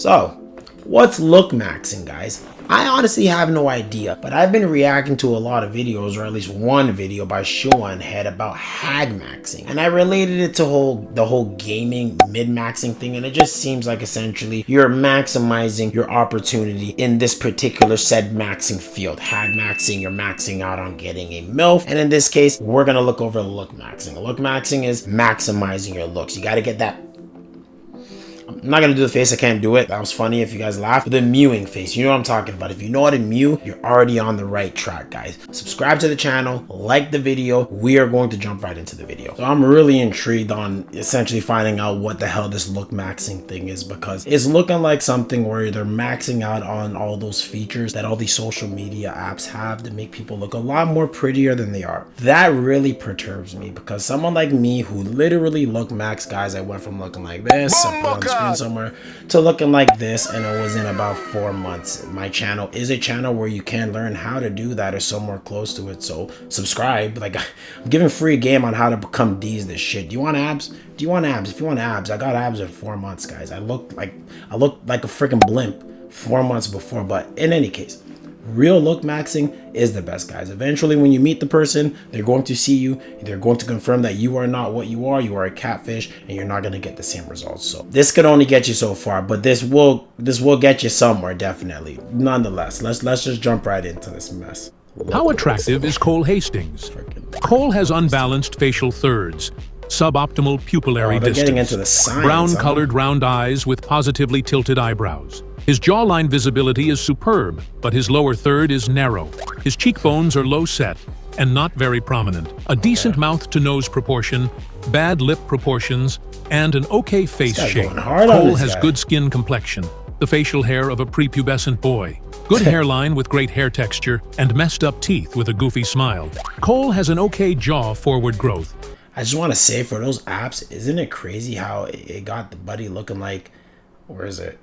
So, what's Lookmaxxing, guys? I honestly have no idea, but I've been reacting to a lot of videos, or at least one video by Showonhead about Hagmaxxing, and I related it to the whole gaming mid-maxing thing, and it just seems like essentially you're maximizing your opportunity in this particular said maxing field. Hagmaxxing, you're maxing out on getting a MILF, and in this case, we're gonna look over Lookmaxxing. Lookmaxxing is maximizing your looks. You gotta get that. I'm not gonna do the face, I can't do it. That was funny if you guys laughed. The mewing face, you know what I'm talking about. If you know how to mew, you're already on the right track, guys. Subscribe to the channel, like the video. We are going to jump right into the video. So I'm really intrigued on essentially finding out what the hell this Lookmaxxing thing is, because it's looking like something where they're maxing out on all those features that all these social media apps have to make people look a lot more prettier than they are. That really perturbs me, because someone like me who literally look max, guys, I went from looking like this, somewhere, to looking like this, and it was in about 4 months. My channel is a channel where you can learn how to do that or somewhere close to it, so subscribe. Like, I'm giving free game on how to become D's this shit. Do you want abs? Do you want abs? If you want abs, I got abs in 4 months, guys. I looked like a freaking blimp 4 months before, but in any case, real Lookmaxxing is the best, guys. Eventually, when you meet the person, they're going to see you. They're going to confirm that you are not what you are. You are a catfish, and you're not going to get the same results. So this could only get you so far, but this will get you somewhere, definitely. Nonetheless, let's just jump right into this mess. How attractive is Cole Hastings? Cole has unbalanced facial thirds, suboptimal pupillary distance, getting into the science, brown-colored round eyes with positively tilted eyebrows. His jawline visibility is superb, but his lower third is narrow. His cheekbones are low set and not very prominent. A decent mouth-to-nose proportion, bad lip proportions, and an okay face shape. Cole has good skin complexion, the facial hair of a prepubescent boy, good hairline with great hair texture, and messed up teeth with a goofy smile. Cole has an okay jaw forward growth. I just want to say, for those apps, isn't it crazy how it got the buddy looking like, where is it?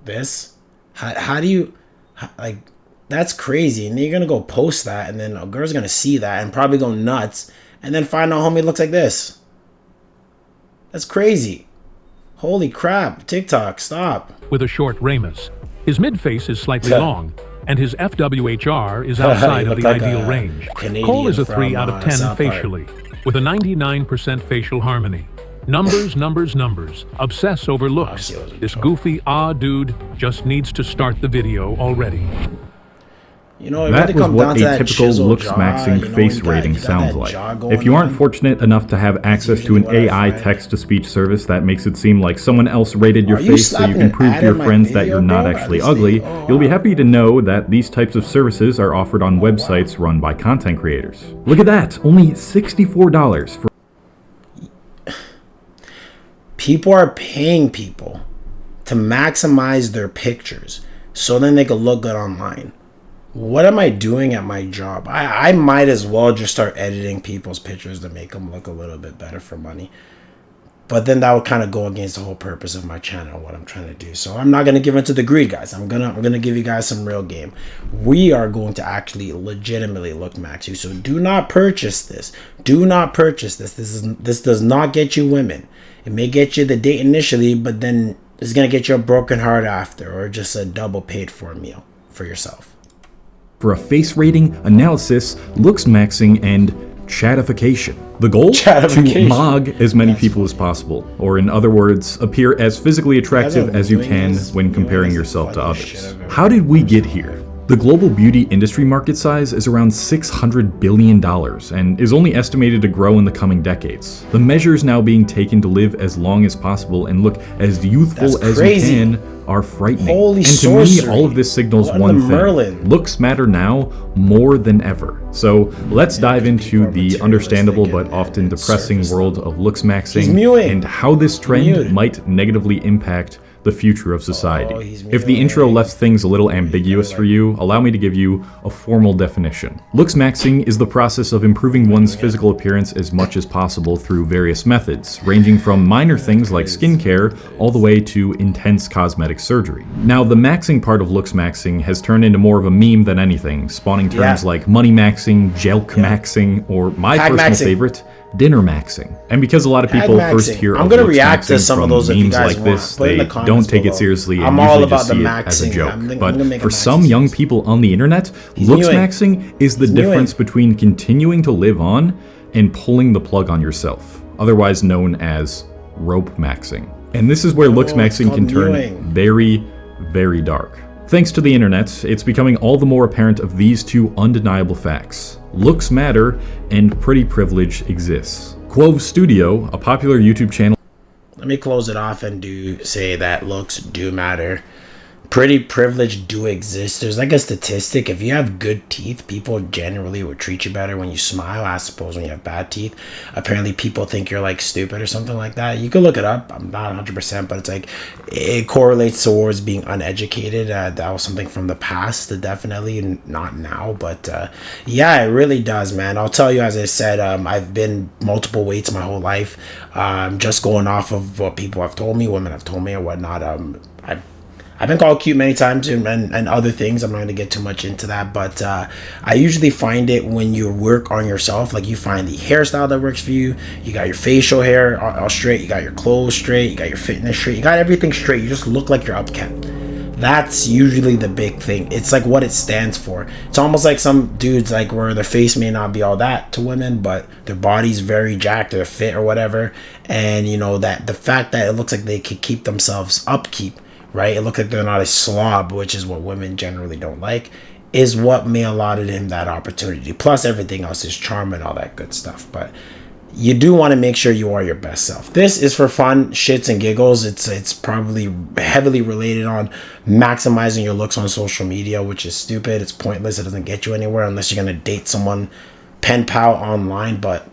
This? How do you, like, that's crazy. And then you're gonna go post that, and then a girl's gonna see that and probably go nuts, and then find out homie looks like this. That's crazy. Holy crap. TikTok, stop. With a short ramus. His mid-face is slightly long, and his FWHR is outside of the ideal range. Cole is a 3 out of 10 facially, with a 99% facial harmony. Numbers, numbers, numbers. Obsess over looks. This goofy, dude just needs to start the video already. You know, that was what a typical Lookmaxxing face rating sounds like. If you aren't fortunate enough to have access to an AI text-to-speech service that makes it seem like someone else rated your face so you can prove to your friends that you're not actually ugly, you'll be happy to know that these types of services are offered on websites run by content creators. Look at that! Only $64 for... People are paying people to maximize their pictures so then they can look good online. What am I doing at my job? I might as well just start editing people's pictures to make them look a little bit better for money. But then that would kind of go against the whole purpose of my channel, what I'm trying to do. So I'm not going to give into the greed, guys. I'm gonna give you guys some real game. We are going to actually legitimately Lookmax you. So do not purchase this. Do not purchase this. This does not get you women. It may get you the date initially, but then it's going to get you a broken heart after, or just a double paid for meal for yourself. For a face rating, analysis, Lookmaxxing, and chatification. The goal? To mog as many people as possible, or in other words, appear as physically attractive as you can when comparing yourself to others. How did we get here? The global beauty industry market size is around $600 billion and is only estimated to grow in the coming decades. The measures now being taken to live as long as possible and look as youthful as you can are frightening. And to me, all of this signals one thing. Looks matter now more than ever. So let's dive into the understandable but often depressing world of Lookmaxxing and how this trend might negatively impact the future of society. If the intro left things a little ambiguous for you, allow me to give you a formal definition. Lookmaxxing is the process of improving one's physical appearance as much as possible through various methods, ranging from minor things like skincare all the way to intense cosmetic surgery. Now, the maxing part of Lookmaxxing has turned into more of a meme than anything, spawning terms like money maxing, jelk maxing, or my personal favorite, dinner maxing. And because a lot of people first hear I'm of gonna looks react to maxing some of from those if you memes guys like want. this, Put in they the comments don't take below. it seriously and I'm all usually about just the see it as a maxing. joke. I'm But gonna make a for some maxing young series. people on the internet, looks maxing is the difference between continuing to live on and pulling the plug on yourself, otherwise known as rope maxing. And this is where looks maxing can turn very, very dark. Thanks to the internet, it's becoming all the more apparent of these two undeniable facts. Looks matter, and pretty privilege exists. Quove Studio, a popular YouTube channel. Let me close it off and say that looks do matter. Pretty privilege do exist. There's like a statistic. If you have good teeth, people generally will treat you better when you smile. I suppose when you have bad teeth, apparently people think you're like stupid or something like that. You can look it up. I'm not 100%, but it's like it correlates towards being uneducated. That was something from the past, definitely not now. But yeah, it really does, man. I'll tell you, as I said, I've been multiple weights my whole life. Just going off of what people have told me, women have told me, or whatnot. I've been called cute many times and other things. I'm not going to get too much into that, but I usually find it when you work on yourself. Like, you find the hairstyle that works for you. You got your facial hair all straight. You got your clothes straight. You got your fitness straight. You got everything straight. You just look like you're upkept. That's usually the big thing. It's like what it stands for. It's almost like some dudes, like, where their face may not be all that to women, but their body's very jacked, they're fit or whatever. And you know, that the fact that it looks like they could keep themselves upkeep, right? It looks like they're not a slob, which is what women generally don't like, is what may allotted him that opportunity. Plus everything else is charm and all that good stuff. But you do want to make sure you are your best self. This is for fun, shits and giggles. It's probably heavily related on maximizing your looks on social media, which is stupid. It's pointless. It doesn't get you anywhere unless you're going to date someone pen pal online. But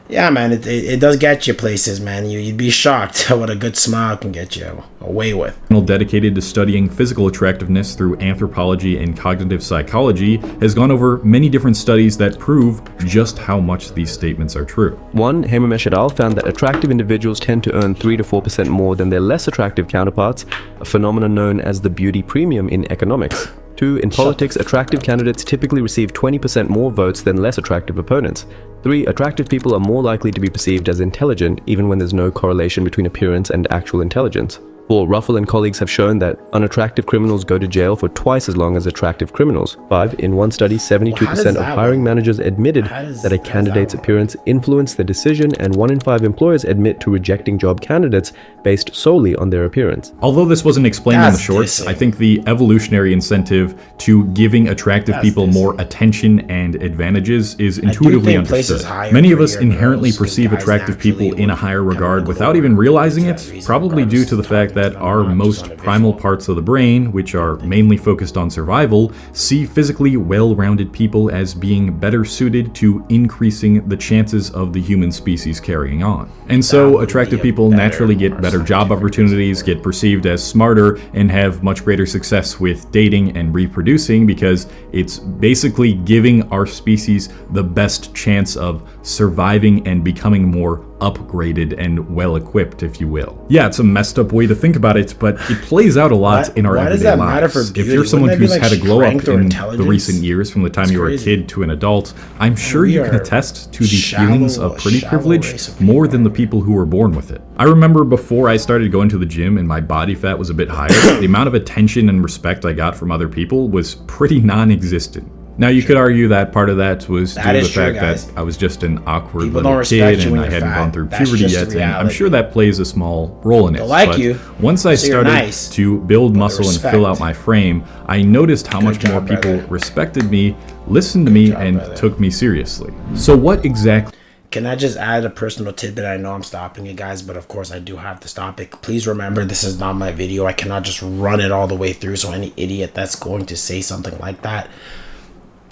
yeah, man, it does get you places, man. You'd be shocked what a good smile can get you away with. Dedicated to studying physical attractiveness through anthropology and cognitive psychology has gone over many different studies that prove just how much these statements are true. One, Hagmax et al. Found that attractive individuals tend to earn 3 to 4% more than their less attractive counterparts, a phenomenon known as the beauty premium in economics. 2, in politics, attractive candidates typically receive 20% more votes than less attractive opponents. 3, attractive people are more likely to be perceived as intelligent, even when there's no correlation between appearance and actual intelligence. 4, Ruffle and colleagues have shown that unattractive criminals go to jail for twice as long as attractive criminals. 5, in one study, 72% of hiring managers admitted that a candidate's appearance influenced their decision, and 1 in 5 employers admit to rejecting job candidates based solely on their appearance. Although this wasn't explained in the shorts, I think the evolutionary incentive to giving attractive people more attention and advantages is intuitively understood. Many of us inherently perceive attractive people in a higher regard without even realizing it, probably due to the fact that our most primal parts of the brain, which are mainly focused on survival, see physically well-rounded people as being better suited to increasing the chances of the human species carrying on. And so attractive people naturally get better job opportunities, get perceived as smarter, and have much greater success with dating and reproducing, because it's basically giving our species the best chance of surviving and becoming more upgraded and well-equipped, if you will. Yeah, it's a messed up way to think about it, but it plays out a lot in our everyday lives. If you're someone who's had a glow up in the recent years, from the time you were a kid to an adult, I'm sure you can attest to the feelings of pretty privilege more than the people who were born with it. I remember before I started going to the gym and my body fat was a bit higher, the amount of attention and respect I got from other people was pretty non-existent. Now, you could argue that part of that was due to the fact that I was just an awkward little kid and I hadn't gone through puberty yet, and I'm sure that plays a small role in it. But once I started to build muscle and fill out my frame, I noticed how much more people respected me, listened to me, and took me seriously. So what exactly... Can I just add a personal tidbit? I know I'm stopping you guys, but of course I do have to stop it. Please remember, this is not my video. I cannot just run it all the way through, so any idiot that's going to say something like that,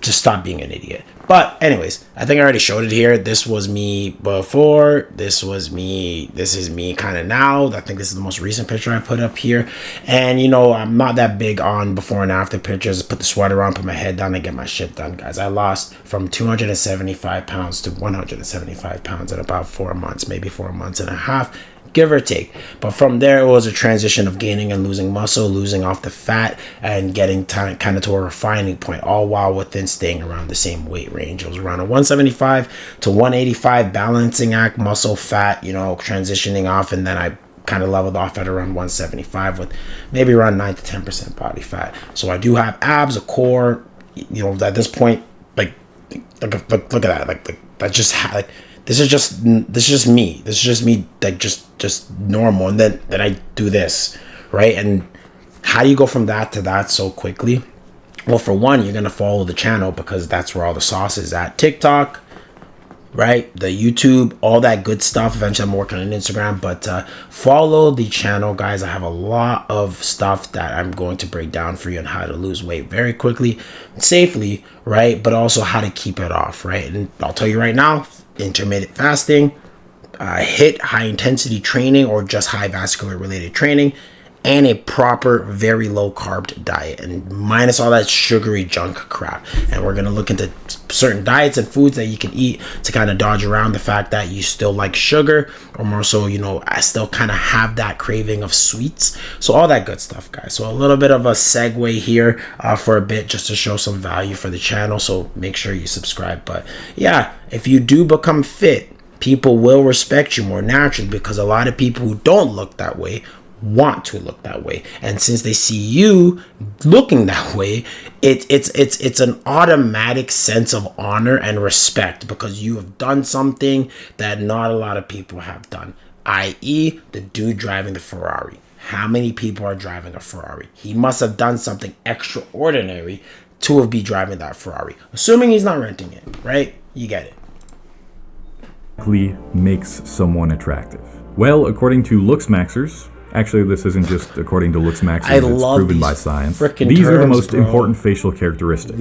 just stop being an idiot. But anyways, I think I already showed it here. This was me before. This was me. This is me kind of now. I think this is the most recent picture I put up here. And you know, I'm not that big on before and after pictures. Put the sweater on, put my head down, and get my shit done, guys. I lost from 275 pounds to 175 pounds in about 4 months, maybe 4 months and a half. give or take. But from there, it was a transition of gaining and losing muscle, losing off the fat, and getting kind of to a refining point, all while within staying around the same weight range. It was around a 175 to 185 balancing act, muscle, fat, you know, transitioning off, and then I kind of leveled off at around 175 with maybe around 9 to 10% body fat. So I do have abs, a core, you know, at this point, like look at that, like that's just like this is just me. This is just me, like just normal. And then I do this, right? And how do you go from that to that so quickly? Well, for one, you're gonna follow the channel because that's where all the sauce is at. TikTok, right? The YouTube, all that good stuff. Eventually I'm working on Instagram, but follow the channel, guys. I have a lot of stuff that I'm going to break down for you on how to lose weight very quickly, safely, right? But also how to keep it off, right? And I'll tell you right now, intermittent fasting, HIIT, high intensity training, or just high vascular related training, and a proper, very low carb diet, and minus all that sugary junk crap. And we're going to look into certain diets and foods that you can eat to kind of dodge around the fact that you still like sugar, or more so, you know, I still kind of have that craving of sweets. So all that good stuff, guys. So a little bit of a segue here for a bit, just to show some value for the channel. So make sure you subscribe. But yeah, if you do become fit, people will respect you more naturally, because a lot of people who don't look that way want to look that way, and since they see you looking that way, it's an automatic sense of honor and respect, because you have done something that not a lot of people have done, i.e. the dude driving the Ferrari. How many people are driving a Ferrari? He must have done something extraordinary to have been driving that Ferrari, assuming he's not renting it, right? You get it. Makes someone attractive. Well, according to Lookmaxxers, actually, this isn't just according to Lookmaxxing, it's proven by science. These are the most important facial characteristics.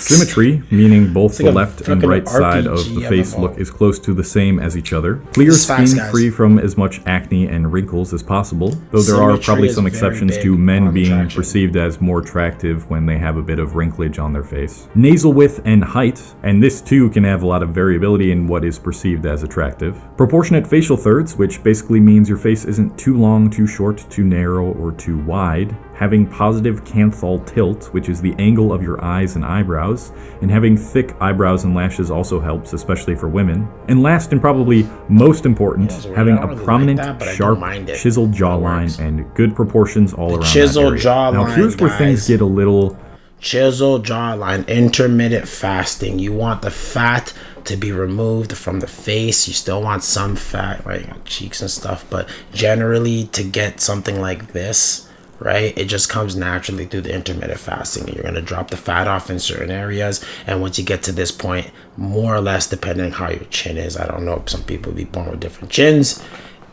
Symmetry, meaning both the left and right side of the face look as close to the same as each other. Clear skin, free from as much acne and wrinkles as possible, though there are probably some exceptions to men being perceived as more attractive when they have a bit of wrinklage on their face. Nasal width and height, and this too can have a lot of variability in what is perceived as attractive. Proportionate facial thirds, which basically means your face isn't too long, too short, too narrow, or too wide. Having positive canthal tilt, which is the angle of your eyes and eyebrows, and having thick eyebrows and lashes also helps, especially for women. And last and probably most important, having a prominent, sharp, chiseled jawline and good proportions all around that area. Now here's where things get a little... Chiseled jawline, intermittent fasting. You want the fat to be removed from the face. You still want some fat, right, on cheeks and stuff, but generally to get something like this, right, it just comes naturally through the intermittent fasting. You're going to drop the fat off in certain areas, and once you get to this point, more or less, depending on how your chin is, I don't know, some people will be born with different chins.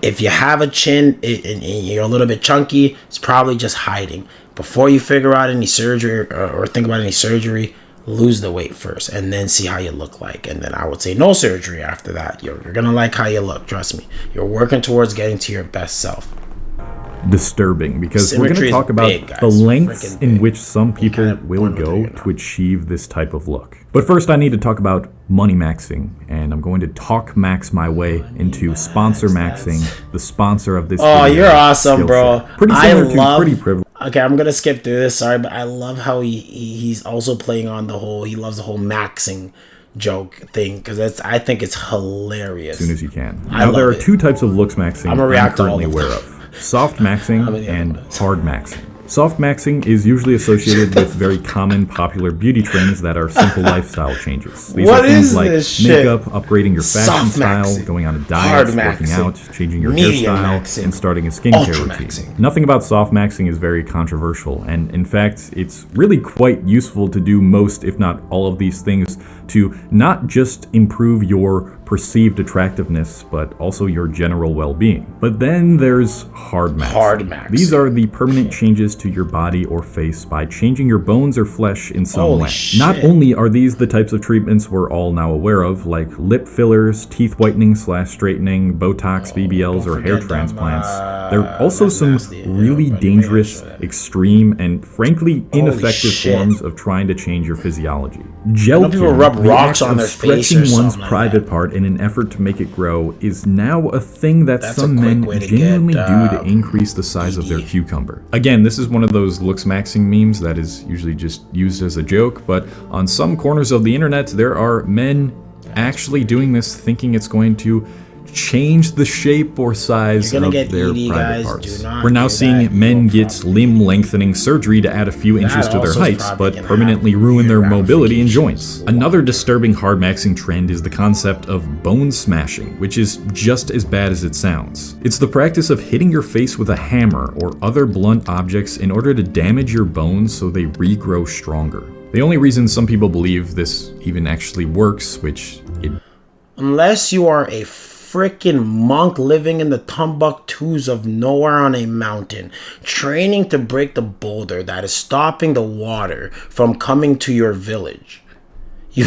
If you have a chin and you're a little bit chunky, it's probably just hiding. Before you figure out any surgery or think about any surgery, lose the weight first and then see how you look like. And then I would say no surgery after that. You're gonna like how you look, trust me. You're working towards getting to your best self. Disturbing, because we're going to talk about the lengths in which some people will go to achieve this type of look. But first I need to talk about money maxing, and I'm going to talk max my way into sponsor maxing, the sponsor of this video. You're awesome, bro. Pretty similar to pretty privileged. Okay, I'm gonna skip through this, sorry, but I love how he's also playing on the whole, he loves the whole maxing joke thing, because I think it's hilarious. As soon as you can. Now there are two types of Lookmaxxing I'm currently aware of. Soft maxing and hard maxing. Soft maxing is usually associated with very common popular beauty trends that are simple lifestyle changes. These are things like makeup, upgrading your fashion style, going on a diet, working out, changing your hairstyle, and starting a skincare routine. Nothing about soft maxing is very controversial, and in fact, it's really quite useful to do most, if not all of these things to not just improve your perceived attractiveness, but also your general well-being. But then there's hard maxing. These are the permanent changes to your body or face by changing your bones or flesh in some way. Not only are these the types of treatments we're all now aware of, like lip fillers, teeth whitening / straightening, Botox, BBLs, or hair transplants, there are also some really dangerous, extreme, and frankly ineffective forms of trying to change your physiology. Gelatin, rub rocks on their face stretching one's private part in an effort to make it grow is now a thing that That's some a quick men way to genuinely get, do to increase the size of their cucumber. Again, this is one of those Lookmaxxing memes that is usually just used as a joke, but on some corners of the internet, there are men actually doing this, thinking it's going to change the shape or size of their private parts. We're now seeing men get limb lengthening surgery to add a few inches to their heights, but permanently ruin their mobility and joints. Another disturbing hardmaxing trend is the concept of bone smashing, which is just as bad as it sounds. It's the practice of hitting your face with a hammer or other blunt objects in order to damage your bones so they regrow stronger. The only reason some people believe this even actually works, which it... Unless you are a freaking monk living in the Timbuktus of nowhere on a mountain, training to break the boulder that is stopping the water from coming to your village. You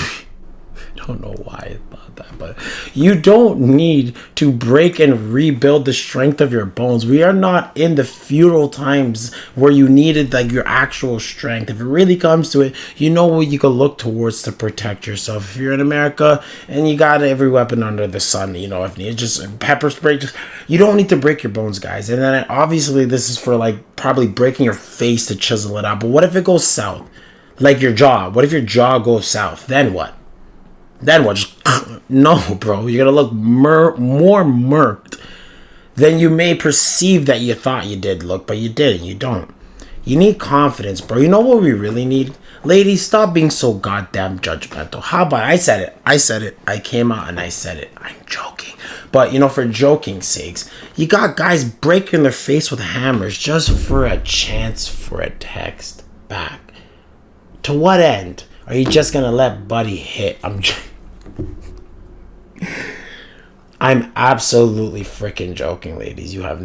don't know why I thought that, but you don't need to break and rebuild the strength of your bones. We are not in the feudal times where you needed like your actual strength. If it really comes to it, you know what you can look towards to protect yourself. If you're in America and you got every weapon under the sun, you know, if you just pepper spray, you don't need to break your bones, guys. And then obviously this is for like probably breaking your face to chisel it out. But what if it goes south? Like your jaw. What if your jaw goes south? Then what? Then what? Just, no, bro. You're going to look more murked than you may perceive that you thought you did look, but you didn't. You don't. You need confidence, bro. You know what we really need? Ladies, stop being so goddamn judgmental. How about I said it. I came out and I said it. I'm joking. But, you know, for joking's sakes, you got guys breaking their face with hammers just for a chance for a text back. To what end? Are you just going to let buddy hit? I'm absolutely freaking joking, ladies. You have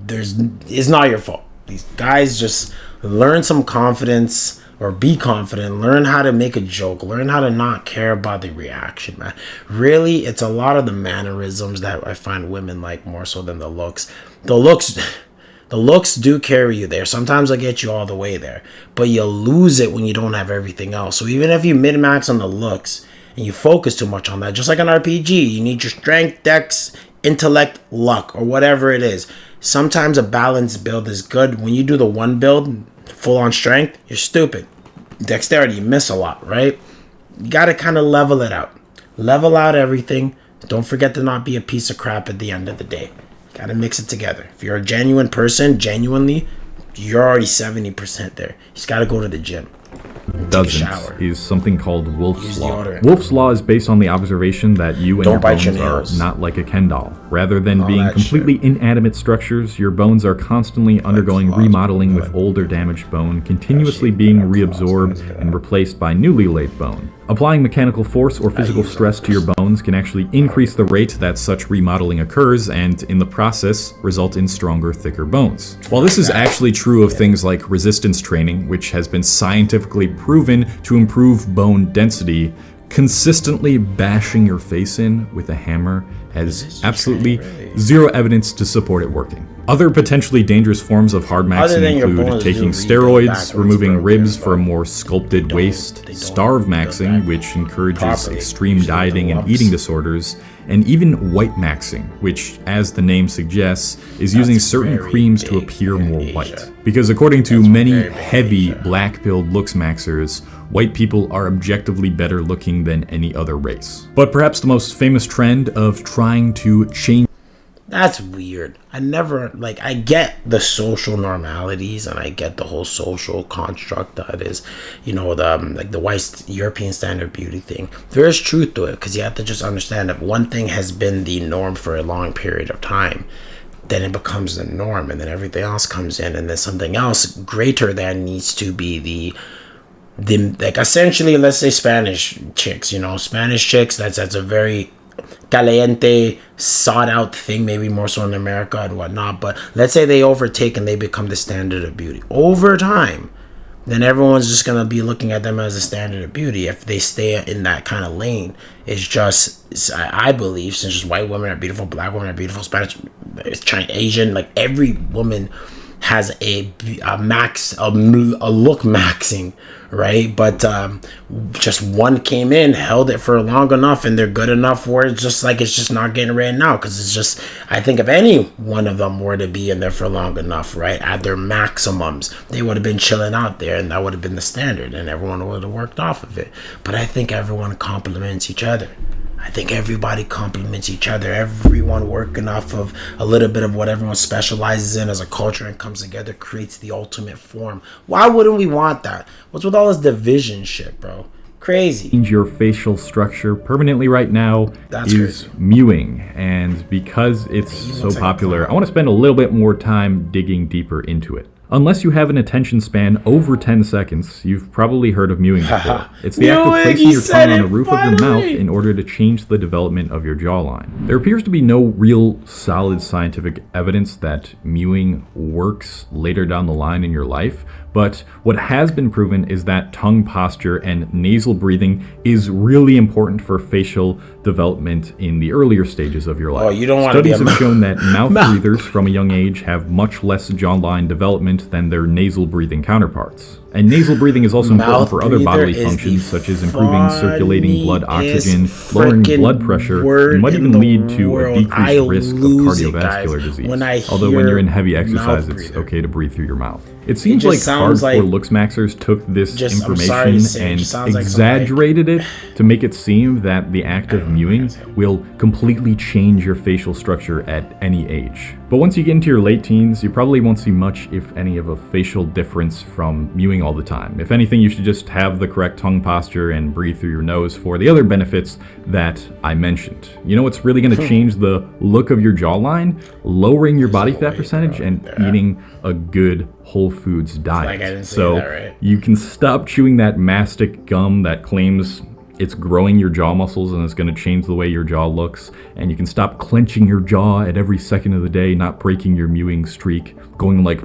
it's not your fault. These guys just learn some confidence or be confident. Learn how to make a joke. Learn how to not care about the reaction, man. Really, it's a lot of the mannerisms that I find women like more so than the looks. The looks do carry you there. Sometimes I get you all the way there, but you lose it when you don't have everything else. So even if you min-max on the looks and you focus too much on that, just like an RPG, you need your strength, dex, intellect, luck, or whatever it is. Sometimes a balanced build is good. When you do the one build, full on strength, you're stupid. Dexterity, you miss a lot, right? You got to kind of level it out. Level out everything. Don't forget to not be a piece of crap at the end of the day. Gotta mix it together. If you're a genuine person, genuinely, you're already 70% there. You just gotta go to the gym. Doesn't is something called Wolf's Law. Wolf's Law is based on the observation that you and your bones are not like a Ken doll. Rather than being completely inanimate structures, your bones are constantly undergoing remodeling with old or damaged bone, continuously being reabsorbed and replaced by newly laid bone. Applying mechanical force or physical stress to your bones can actually increase the rate that such remodeling occurs and, in the process, result in stronger, thicker bones. While this is actually true of things like resistance training, which has been scientifically proven to improve bone density, consistently bashing your face in with a hammer has absolutely zero evidence to support it working. Other potentially dangerous forms of hardmaxing include taking steroids, removing ribs for a more sculpted waist, starve-maxing, which encourages extreme dieting and eating disorders, and even white-maxing, which, as the name suggests, is using certain creams to appear more white. Because according to many heavy black-pilled looks-maxers, white people are objectively better looking than any other race. But perhaps the most famous trend of trying to change... That's weird. I get the social normalities and I get the whole social construct that is, you know, the white European standard beauty thing. There is truth to it, because you have to just understand that one thing has been the norm for a long period of time, then it becomes the norm, and then everything else comes in, and then something else greater than needs to be the like essentially, let's say Spanish chicks, you know, Spanish chicks, that's a very caliente, sought out thing, maybe more so in America and whatnot, but let's say they overtake and they become the standard of beauty over time, then everyone's just gonna be looking at them as a standard of beauty if they stay in that kind of lane. I believe, since just white women are beautiful, black women are beautiful, Spanish, Chinese, Asian, like every woman has a Lookmaxxing, right? But just one came in, held it for long enough, and they're good enough where it's just like it's just not getting ran now. Because it's just, I think if any one of them were to be in there for long enough, right, at their maximums, they would have been chilling out there, and that would have been the standard, and everyone would have worked off of it. But I think everyone complements each other. I think everybody complements each other. Everyone working off of a little bit of what everyone specializes in as a culture and comes together creates the ultimate form. Why wouldn't we want that? What's with all this division shit, bro? Crazy. Change your facial structure permanently right now is mewing, and because it's so popular, I want to spend a little bit more time digging deeper into it. Unless you have an attention span over 10 seconds, you've probably heard of mewing before. It's the act of placing your tongue on the roof of your mouth in order to change the development of your jawline. There appears to be no real solid scientific evidence that mewing works later down the line in your life, but what has been proven is that tongue posture and nasal breathing is really important for facial development in the earlier stages of your life. Oh, you don't want Studies have shown that mouth breathers from a young age have much less jawline development than their nasal breathing counterparts. And nasal breathing is also important for other bodily functions, such as improving circulating blood oxygen, lowering blood pressure, and might even lead to a decreased risk of cardiovascular disease. Although when you're in heavy exercise, it's okay to breathe through your mouth. It seems like hardcore Lookmaxxers took this information and exaggerated it to make it seem that the act of mewing will completely change your facial structure at any age. But once you get into your late teens, you probably won't see much, if any, of a facial difference from mewing all the time. If anything, you should just have the correct tongue posture and breathe through your nose for the other benefits that I mentioned. You know what's really going to change the look of your jawline? Lowering your body fat percentage and eating a good whole foods diet. So you can stop chewing that mastic gum that claims it's growing your jaw muscles and it's going to change the way your jaw looks, and you can stop clenching your jaw at every second of the day, not breaking your mewing streak, going like,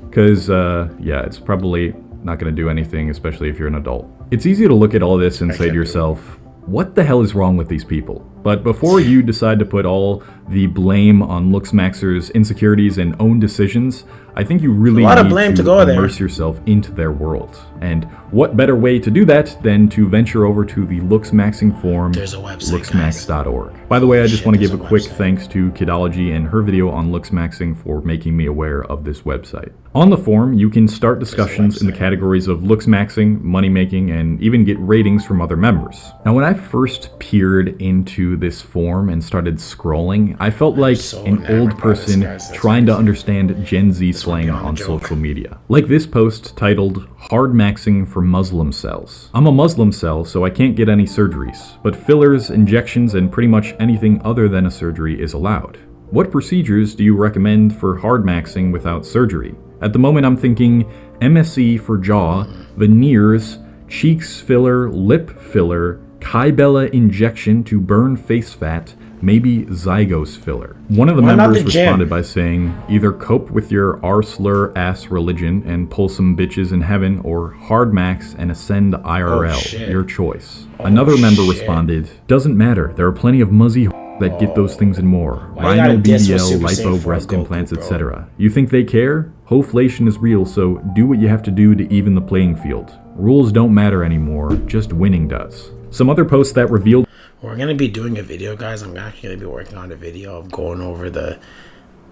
because yeah, it's probably not going to do anything, especially if you're an adult. It's easy to look at all this and say to yourself, what the hell is wrong with these people? But before you decide to put all the blame on Lookmaxxers' insecurities and own decisions, I think you really need to immerse yourself into their world. And what better way to do that than to venture over to the Lookmaxxing forum, Lookmaxx.org. By the way, I just want to give a quick thanks to Kidology and her video on Lookmaxxing for making me aware of this website. On the forum, you can start discussions in the categories of Lookmaxxing, money making, and even get ratings from other members. Now, when I first peered into this forum and started scrolling, I felt like an old person trying to understand Gen Z slang on social media. Like this post titled, Hagmaxxing for Muslim cells. I'm a Muslim cell, so I can't get any surgeries, but fillers, injections, and pretty much anything other than a surgery is allowed. What procedures do you recommend for Hagmaxxing without surgery? At the moment, I'm thinking MSC for jaw, veneers, cheeks filler, lip filler, Kybella injection to burn face fat, maybe Zygos filler. One of the members responded by saying, either cope with your r-slur ass religion and pull some bitches in heaven, or Hagmax and ascend IRL, your choice. Another member responded, doesn't matter, there are plenty of muzzy that get those things and more. Rhino, BBL, lipo, breast implants, etc. You think they care? Hoflation is real, so do what you have to do to even the playing field. Rules don't matter anymore, just winning does. Some other posts that revealed... We're going to be doing a video, guys. I'm actually going to be working on a video of going over the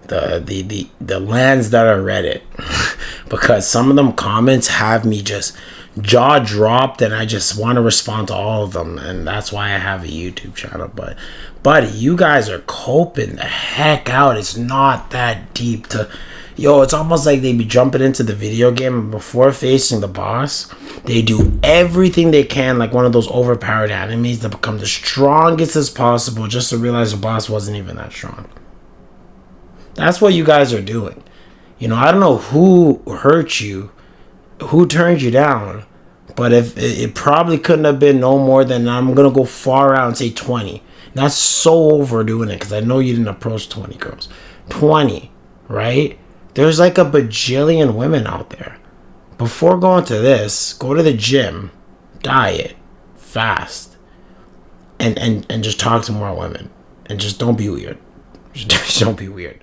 lands that are Reddit. Because some of them comments have me just jaw dropped, and I just want to respond to all of them. And that's why I have a YouTube channel. But buddy, you guys are coping the heck out. It's not that deep to... Yo, it's almost like they be jumping into the video game, and before facing the boss, they do everything they can, like one of those overpowered enemies, to become the strongest as possible, just to realize the boss wasn't even that strong. That's what you guys are doing. You know, I don't know who hurt you, who turned you down, but if it probably couldn't have been no more than, I'm gonna go far out and say 20. That's so overdoing it, because I know you didn't approach 20 girls. 20, right? There's like a bajillion women out there. Before going to this, go to the gym, diet, fast, and just talk to more women. And just don't be weird. Just don't be weird.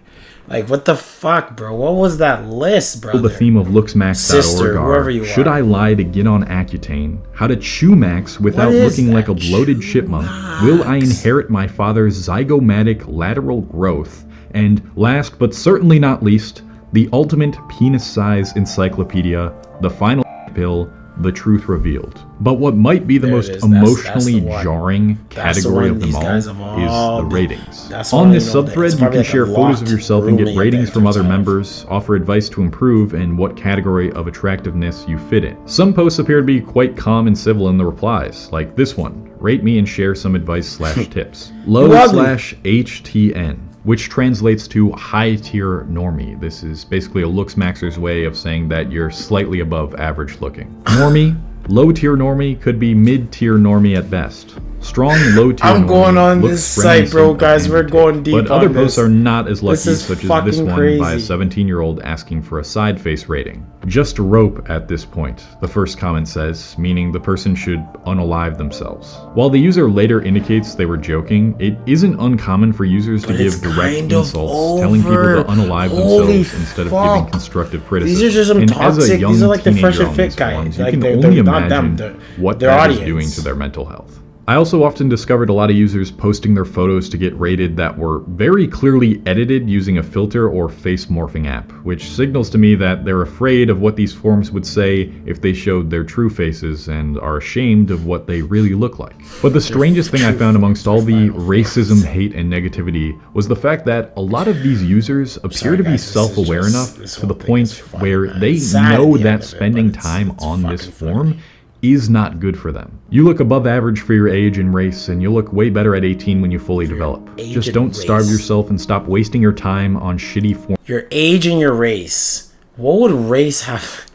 Like, what the fuck, bro? What was that list, bro? The theme of Lookmaxxing.org whoever you Should are. I lie to get on Accutane? How to chew max without looking like a bloated chipmunk? Will I inherit my father's zygomatic lateral growth? And last but certainly not least, the ultimate penis-size encyclopedia, the final pill, the truth revealed. But what might be the most emotionally jarring category of them all is the ratings. On this subthread, you can share photos of yourself and get ratings from other members, offer advice to improve, and what category of attractiveness you fit in. Some posts appear to be quite calm and civil in the replies, like this one, rate me and share some advice/tips. Low/HTN, which translates to high-tier normie. This is basically a Lookmaxxer's way of saying that you're slightly above average looking. Normie, low-tier normie could be mid-tier normie at best. Strong low-tier I'm going normie on looks this friendly, site, bro, simple, guys. and We're cute. going deep But on other this. posts are not as lucky, This is such as this fucking one by a crazy. 17-year-old asking for a side face rating. Just rope at this point, the first comment says, meaning the person should unalive themselves. While the user later indicates they were joking, it isn't uncommon for users to give direct insults, telling people to unalive themselves instead of giving constructive criticism. These are just some And as a toxic. young These are like the teenager fresh and on fit these guys. forums, you Like can they're only not them. imagine what their that is audience. doing to their mental health. I also often discovered a lot of users posting their photos to get rated that were very clearly edited using a filter or face morphing app, which signals to me that they're afraid of what these forums would say if they showed their true faces and are ashamed of what they really look like. But the strangest thing I found amongst all the racism, hate, and negativity was the fact that a lot of these users appear to be self-aware enough to the point where they know that spending time on this forum is not good for them. You look above average for your age and race, and you'll look way better at 18 when you fully develop. Just don't starve yourself and stop wasting your time on shitty forums. Your age and your race. What would race have?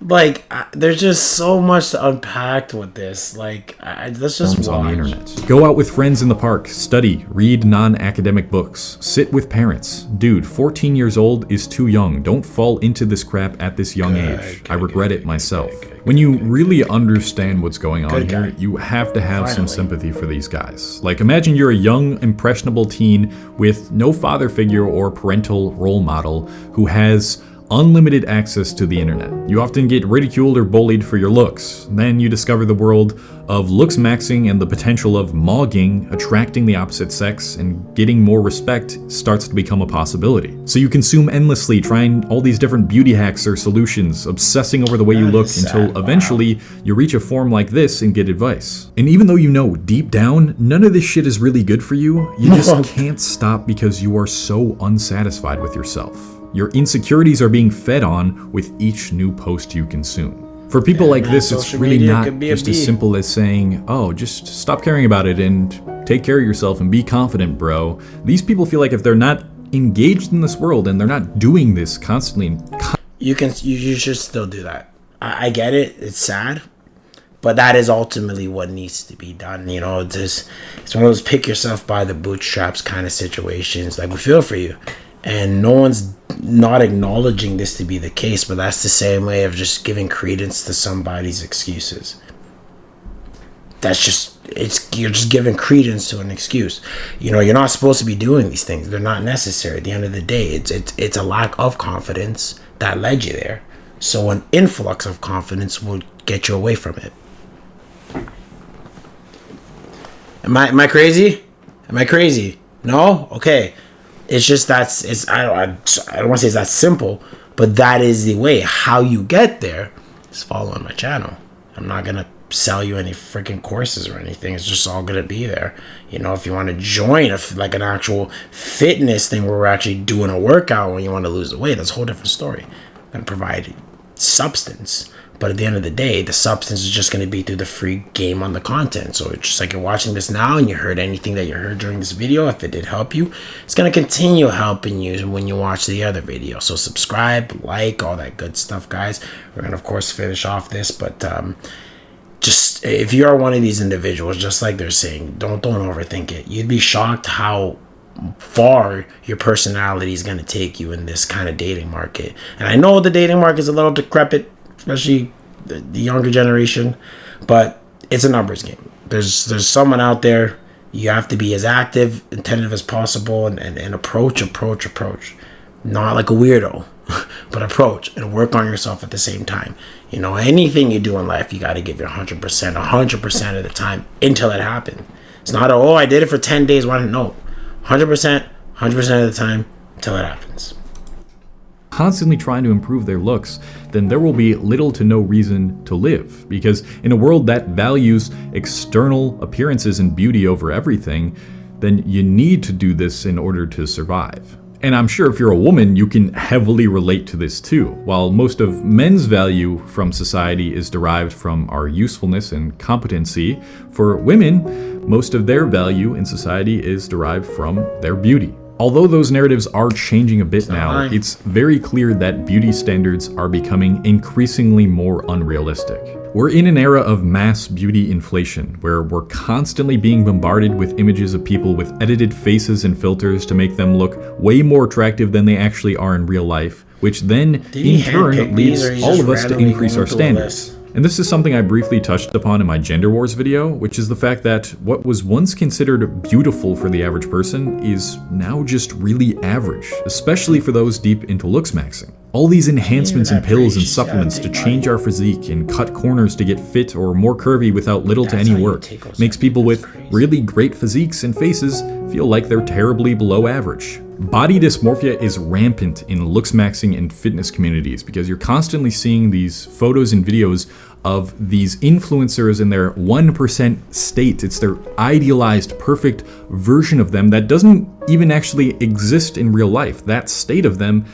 Like, there's just so much to unpack with this. Like, let's just watch. On the internet. Go out with friends in the park, study, read non-academic books, sit with parents. Dude, 14 years old is too young. Don't fall into this crap at this young age. I regret it myself. When you really understand what's going on here, you have to have some sympathy for these guys. Like, imagine you're a young, impressionable teen with no father figure or parental role model who has unlimited access to the internet. You often get ridiculed or bullied for your looks. Then you discover the world of Lookmaxxing and the potential of mogging, attracting the opposite sex, and getting more respect starts to become a possibility. So you consume endlessly, trying all these different beauty hacks or solutions, obsessing over the way you look until eventually you reach a forum like this and get advice. And even though you know deep down none of this shit is really good for you, you just can't stop because you are so unsatisfied with yourself. Your insecurities are being fed on with each new post you consume. For people like this, it's really not just as simple as saying, oh, just stop caring about it and take care of yourself and be confident, bro. These people feel like if they're not engaged in this world and they're not doing this constantly. You should still do that. I get it. It's sad. But that is ultimately what needs to be done. You know, it's one of those pick yourself by the bootstraps kind of situations. Like, we feel for you. And no one's not acknowledging this to be the case, but that's the same way of just giving credence to somebody's excuses. You're just giving credence to an excuse. You know, you're not supposed to be doing these things. They're not necessary. At the end of the day, it's a lack of confidence that led you there. So an influx of confidence will get you away from it. Am I crazy? Am I crazy? No? Okay. It's just I don't want to say it's that simple, but that is the way. How you get there is following my channel. I'm not gonna sell you any freaking courses or anything. It's just all gonna be there. You know, if you want to join like an actual fitness thing where we're actually doing a workout when you want to lose the weight, that's a whole different story. I'm gonna provide substance. But at the end of the day, the substance is just going to be through the free game on the content. So it's just like you're watching this now and you heard anything that you heard during this video. If it did help you, it's going to continue helping you when you watch the other video. So subscribe, like, all that good stuff, guys. We're going to, of course, finish off this. But just if you are one of these individuals, just like they're saying, don't overthink it. You'd be shocked how far your personality is going to take you in this kind of dating market. And I know the dating market is a little decrepit, especially the younger generation, but it's a numbers game. there's someone out there. You have to be as active and tentative as possible, and approach. Not like a weirdo, but approach and work on yourself at the same time. You know, anything you do in life, you got to give your 100% of the time until it happens. It's not I did it for 10 days. Why don't no? 100% of the time until it happens. Constantly trying to improve their looks, then there will be little to no reason to live. Because in a world that values external appearances and beauty over everything, then you need to do this in order to survive. And I'm sure if you're a woman, you can heavily relate to this too. While most of men's value from society is derived from our usefulness and competency, for women, most of their value in society is derived from their beauty. Although those narratives are changing a bit now, it's very clear that beauty standards are becoming increasingly more unrealistic. We're in an era of mass beauty inflation, where we're constantly being bombarded with images of people with edited faces and filters to make them look way more attractive than they actually are in real life, which then in turn leads all of us to increase our standards. And this is something I briefly touched upon in my Gender Wars video, which is the fact that what was once considered beautiful for the average person is now just really average, especially for those deep into Lookmaxxing. All these enhancements and pills and supplements to change our physique and cut corners to get fit or more curvy without little to any work makes people with really great physiques and faces feel like they're terribly below average. Body dysmorphia is rampant in Lookmaxxing and fitness communities because you're constantly seeing these photos and videos of these influencers in their 1% state. It's their idealized, perfect version of them that doesn't even actually exist in real life. That state of them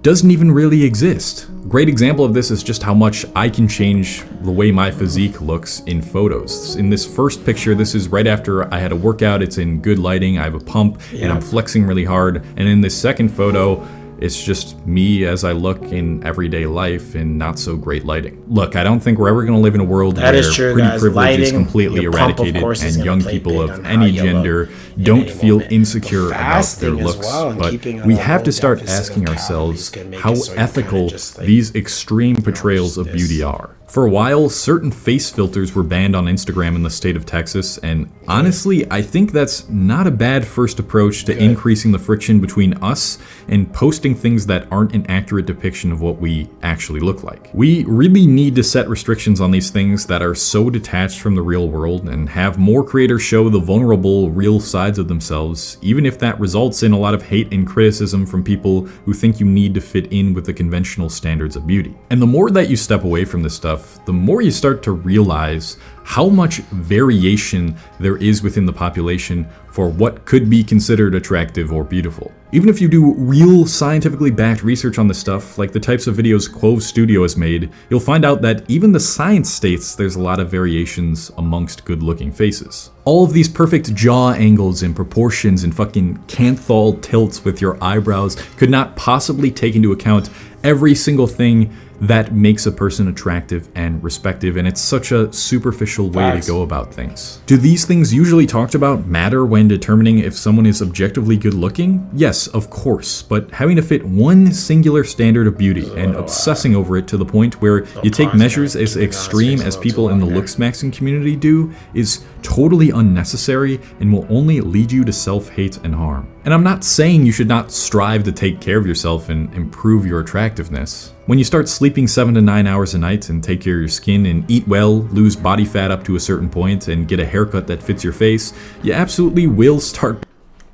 doesn't even really exist. Great example of this is just how much I can change the way my physique looks in photos. In this first picture, this is right after I had a workout, it's in good lighting, I have a pump, and I'm flexing really hard. And in this second photo, it's just me as I look in everyday life in not so great lighting. Look, I don't think we're ever going to live in a world where pretty privilege is completely eradicated and young people of any gender don't feel insecure about their looks. But we have to start asking ourselves how ethical these extreme portrayals of beauty are. For a while, certain face filters were banned on Instagram in the state of Texas, and honestly, I think that's not a bad first approach to increasing the friction between us and posting things that aren't an accurate depiction of what we actually look like. We really need to set restrictions on these things that are so detached from the real world and have more creators show the vulnerable, real sides of themselves, even if that results in a lot of hate and criticism from people who think you need to fit in with the conventional standards of beauty. And the more that you step away from this stuff, the more you start to realize how much variation there is within the population for what could be considered attractive or beautiful. Even if you do real scientifically backed research on this stuff, like the types of videos Clove Studio has made, you'll find out that even the science states there's a lot of variations amongst good-looking faces. All of these perfect jaw angles and proportions and fucking canthal tilts with your eyebrows could not possibly take into account every single thing that makes a person attractive and respective, and it's such a superficial way to go about things. Do these things usually talked about matter when determining if someone is objectively good looking? Yes, of course, but having to fit one singular standard of beauty and obsessing over it to the point where you take measures as extreme as people in the Lookmaxxing community do is totally unnecessary and will only lead you to self-hate and harm. And I'm not saying you should not strive to take care of yourself and improve your attractiveness. When you start sleeping 7 to 9 hours a night and take care of your skin and eat well, lose body fat up to a certain point, and get a haircut that fits your face, you absolutely will start.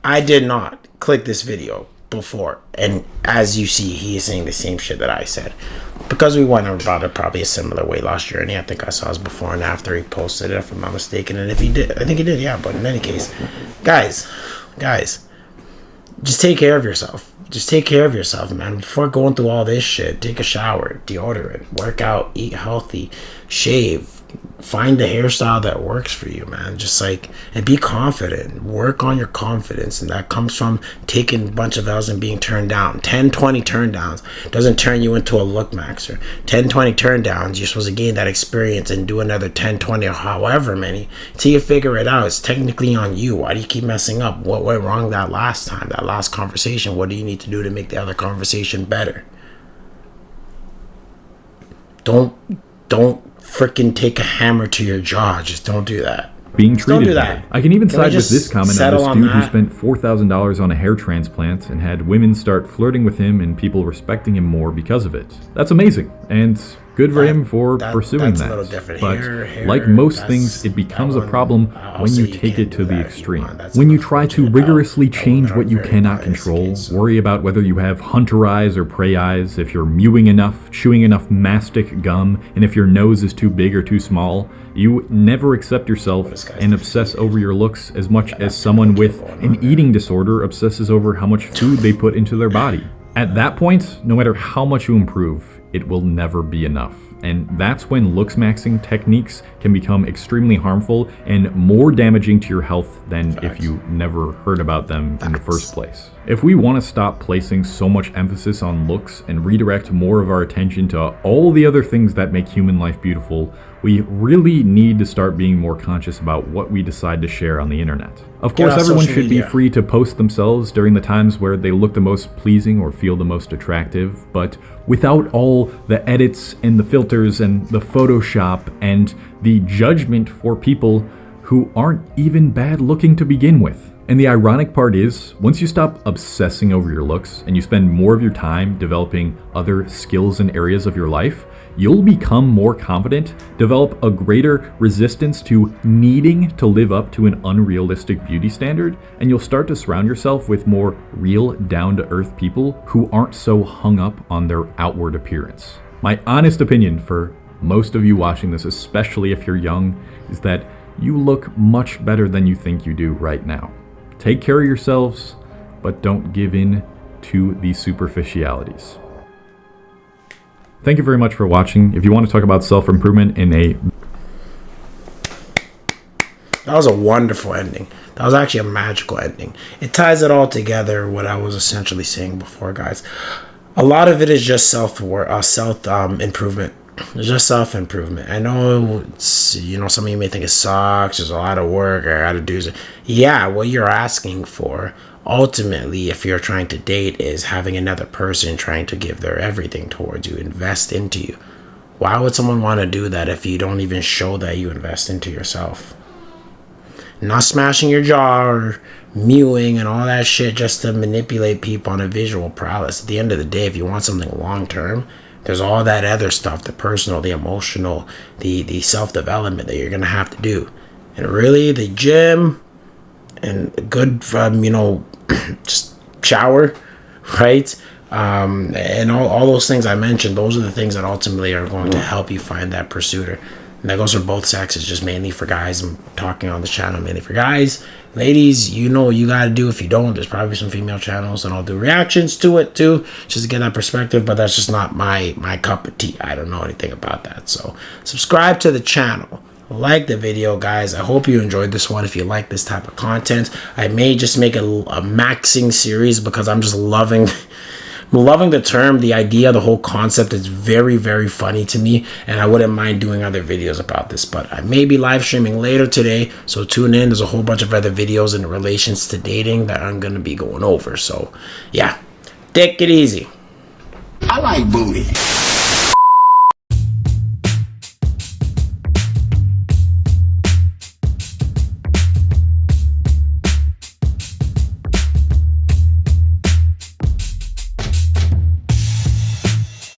I did not click this video before, and as you see, he is saying the same shit that I said. Because we went about it probably a similar way last year, and I think I saw his before and after he posted it, if I'm not mistaken. And if he did, I think he did, yeah. But in any case, guys, just take care of yourself. Just take care of yourself, man. Before going through all this shit, take a shower, deodorant, work out, eat healthy, shave, find the hairstyle that works for you, man. Just like, and be confident. Work on your confidence, and that comes from taking a bunch of L's and being turned down. 10, 20 turn downs doesn't turn you into a Lookmaxxer. 10, 20 turn downs, you're supposed to gain that experience and do another 10, 20 or however many till you figure it out. It's technically on you. Why do you keep messing up? What went wrong that last time, that last conversation? What do you need to do to make the other conversation better? Don't freaking take a hammer to your jaw. Just don't do that. being treated do better. that. I can even Can we side with just this comment on settle this on dude who that? spent $4,000 on a hair transplant and had women start flirting with him and people respecting him more because of it. That's amazing, and good for him for pursuing that's that. a little different. But Hair, like most that's- things, it becomes a that one, problem I'll when say you you take can't it do to the that if you extreme. want. That's When you try to unfortunate. rigorously That change women what you are very cannot biased control, against it. worry about whether you have hunter eyes or prey eyes, if you're mewing enough, chewing enough mastic gum, and if your nose is too big or too small, you never accept yourself and obsess over your looks as much as someone with an eating disorder obsesses over how much food they put into their body. At that point, no matter how much you improve, it will never be enough. And that's when Lookmaxxing techniques can become extremely harmful and more damaging to your health than if you never heard about them in the first place. If we want to stop placing so much emphasis on looks and redirect more of our attention to all the other things that make human life beautiful, we really need to start being more conscious about what we decide to share on the internet. Of course, everyone should be free to post themselves during the times where they look the most pleasing or feel the most attractive, but without all the edits and the filters and the Photoshop and the judgment for people who aren't even bad looking to begin with. And the ironic part is, once you stop obsessing over your looks and you spend more of your time developing other skills and areas of your life, you'll become more confident, develop a greater resistance to needing to live up to an unrealistic beauty standard, and you'll start to surround yourself with more real, down-to-earth people who aren't so hung up on their outward appearance. My honest opinion for most of you watching this, especially if you're young, is that you look much better than you think you do right now. Take care of yourselves, but don't give in to the superficialities. Thank you very much for watching. If you want to talk about self-improvement in a... That was a wonderful ending. That was actually a magical ending. It ties it all together, what I was essentially saying before, guys. A lot of it is just self-improvement. It's just self-improvement. I know, some of you may think it sucks. There's a lot of work. I got to do. Yeah, what you're asking for, ultimately, if you're trying to date, is having another person trying to give their everything towards you, invest into you. Why would someone want to do that if you don't even show that you invest into yourself? Not smashing your jaw or mewing and all that shit just to manipulate people on a visual prowess. At the end of the day, if you want something long-term, there's all that other stuff, the personal, the emotional, the self-development that you're going to have to do. And really, the gym and a good, just shower, right? And all those things I mentioned, those are the things that ultimately are going to help you find that pursuer. And that goes for both sexes, just mainly for guys. I'm talking on this channel mainly for guys. Ladies, you know what you got to do. If you don't, there's probably some female channels, and I'll do reactions to it too, just to get that perspective. But that's just not my cup of tea. I don't know anything about that. So subscribe to the channel. Like the video, guys. I hope you enjoyed this one. If you like this type of content, I may just make a maxing series because I'm just loving the term, the idea, the whole concept is very, very funny to me, and I wouldn't mind doing other videos about this. But I may be live streaming later today, so tune in. There's a whole bunch of other videos in relations to dating that I'm gonna be going over. So yeah, take it easy. I like booty.